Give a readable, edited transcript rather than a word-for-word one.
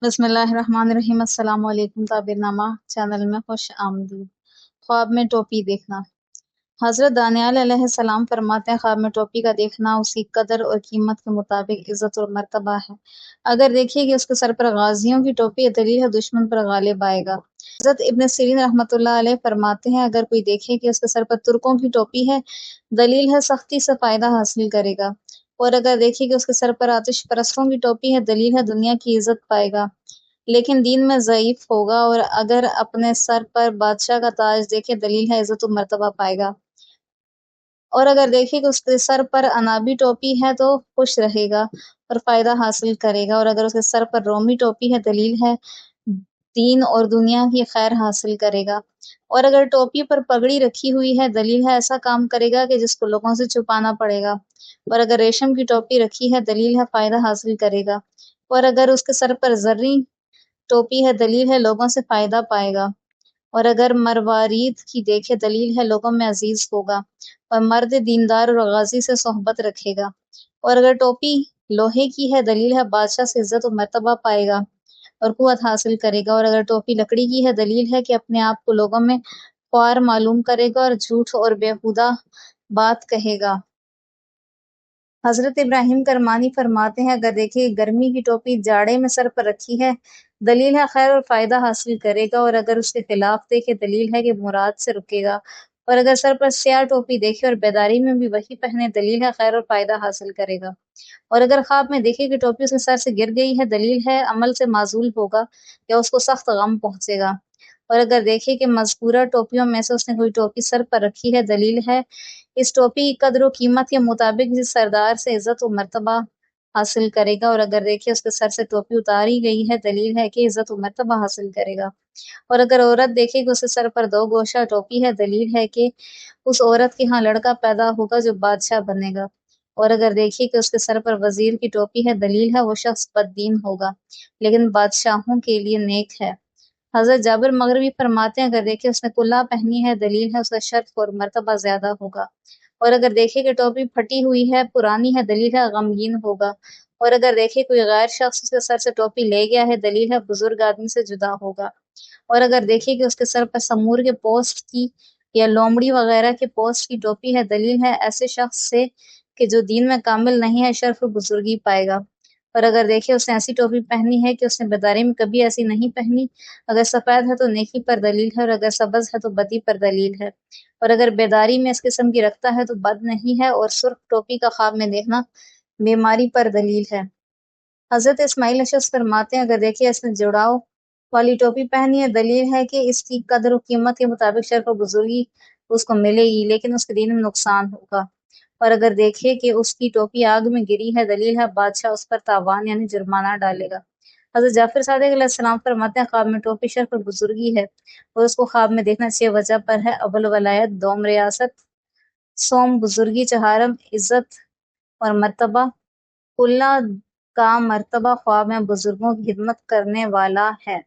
बिस्मिल्लाहिर्रहमानिर्रहीम। अस्सलाम वालेकुम। ताबिरनामा चैनल में खुश आमदीद। ख्वाब में टोपी देखना। हज़रत दानियाल अलैहिस्सलाम फरमाते हैं, ख्वाब में टोपी का देखना उसकी कदर और कीमत के मुताबिक इज़्ज़त और मर्तबा है। अगर देखिए कि उसके सर पर गाजियों की टोपी है, दलील है दुश्मन पर गालिब आएगा। हज़रत इब्न सीरीन रहमतुल्लाह अलैह फरमाते हैं, अगर कोई देखे कि उसके सर पर तुर्कों की टोपी है, दलील है सख्ती से फ़ायदा हासिल करेगा। और अगर देखिए कि उसके सर पर आतिश परस्तों की टोपी है, दलील है दुनिया की इज़्ज़त पाएगा, लेकिन दीन में ज़ईफ़ होगा। और अगर अपने सर पर बादशाह का ताज देखे, दलील है इज़्ज़त और मर्तबा पाएगा। और अगर देखिए कि उसके सर पर अनाबी टोपी है तो खुश रहेगा और फ़ायदा हासिल करेगा। और अगर उसके सर पर रोमी टोपी है, दलील है दीन और दुनिया की खैर हासिल करेगा। और अगर टोपी पर पगड़ी रखी हुई है, दलील है ऐसा काम करेगा कि जिसको लोगों से छुपाना पड़ेगा। और अगर रेशम की टोपी रखी है, दलील है फ़ायदा हासिल करेगा। और अगर उसके सर पर ज़र्री टोपी है, दलील है लोगों से फ़ायदा पाएगा। और अगर मरवारीद की देखे, दलील है लोगों में अजीज होगा और मर्द दीनदार और गाजी से सोहबत रखेगा। और अगर टोपी लोहे की है, दलील है बादशाह से इज्जत और मर्तबा पाएगा और कुव्वत हासिल करेगा। और अगर टोपी लकड़ी की है, दलील है कि अपने आप को लोगों में ख्वार मालूम करेगा और झूठ और बेहुदा बात कहेगा। हज़रत इब्राहिम करमानी फरमाते हैं, अगर देखिए गर्मी की टोपी जाड़े में सर पर रखी है, दलील है खैर और फ़ायदा हासिल करेगा। और अगर उसके खिलाफ देखे, दलील है कि मुराद से रुकेगा। और अगर सर पर स्याह टोपी देखे और बेदारी में भी वही पहने, दलील है खैर और फ़ायदा हासिल करेगा। और अगर ख्वाब में देखे कि टोपी उसके सर से गिर गई है, दलील है अमल से माजूल होगा या उसको सख्त गम पहुंचेगा। और अगर देखे कि मज़कूरा टोपियों में से उसने कोई टोपी सर पर रखी है, दलील है इस टोपी की कदर व कीमत के मुताबिक इस सरदार से इज्जत व मर्तबा हासिल करेगा। और अगर देखिए उसके सर से टोपी उतारी गई है, दलील है कि इज्जत व मर्तबा हासिल करेगा। और अगर औरत देखे कि उसके सर पर 2 गोशा टोपी है, दलील है कि उस औरत के यहाँ लड़का पैदा होगा जो बादशाह बनेगा। और अगर देखिए कि उसके सर पर वजीर की टोपी है, दलील है वो शख्स बददीन होगा लेकिन बादशाहों के लिए नेक है। हज़रत जाबिर मगरिबी फरमाते हैं, अगर देखे उसने कुल्ला पहनी है, दलील है उसका शर्फ और मर्तबा ज्यादा होगा। और अगर देखे कि टोपी फटी हुई है, पुरानी है, दलील है गमगीन होगा। और अगर देखे कोई गैर शख्स उसके सर से टोपी ले गया है, दलील है बुजुर्ग आदमी से जुदा होगा। और अगर देखे कि उसके सर पर समूर के पोस्ट की या लोमड़ी वगैरह के पोस्ट की टोपी है, दलील है ऐसे शख्स से कि जो दीन में कामिल नहीं है, शर्फ और बुजुर्गी पाएगा। और अगर देखे उसने ऐसी टोपी पहनी है कि उसने बेदारी में कभी ऐसी नहीं पहनी, अगर सफ़ेद है तो नेकी पर दलील है और अगर सब्ज़ है तो बदी पर दलील है। और अगर बेदारी में इस किस्म की रखता है तो बद नहीं है। और सुर्ख टोपी का ख्वाब में देखना बीमारी पर दलील है। हज़रत इस्माइल अशस फरमाते हैं, अगर देखिए इसने जुड़ाव वाली टोपी पहनी है, दलील है कि इसकी कदर और कीमत के मुताबिक शर्फ और बुजुर्गी उसको मिलेगी, लेकिन उसके दीन में नुकसान होगा। और अगर देखिए कि उसकी टोपी आग में गिरी है, दलील है बादशाह उस पर तावान यानी जुर्माना डालेगा। हज़रत जाफर सादिक अलैहिस्सलाम फरमाते हैं, ख्वाब में टोपी शर्फ और बुजुर्गी है और उसको ख्वाब में देखना 6 वजह पर है। अव्वल वलायत, दोम रियासत, सोम बुजुर्गी, चहारम इज्जत और मर्तबा। कुल्ला का मर्तबा ख्वाब में बुजुर्गों की खिदमत करने वाला है।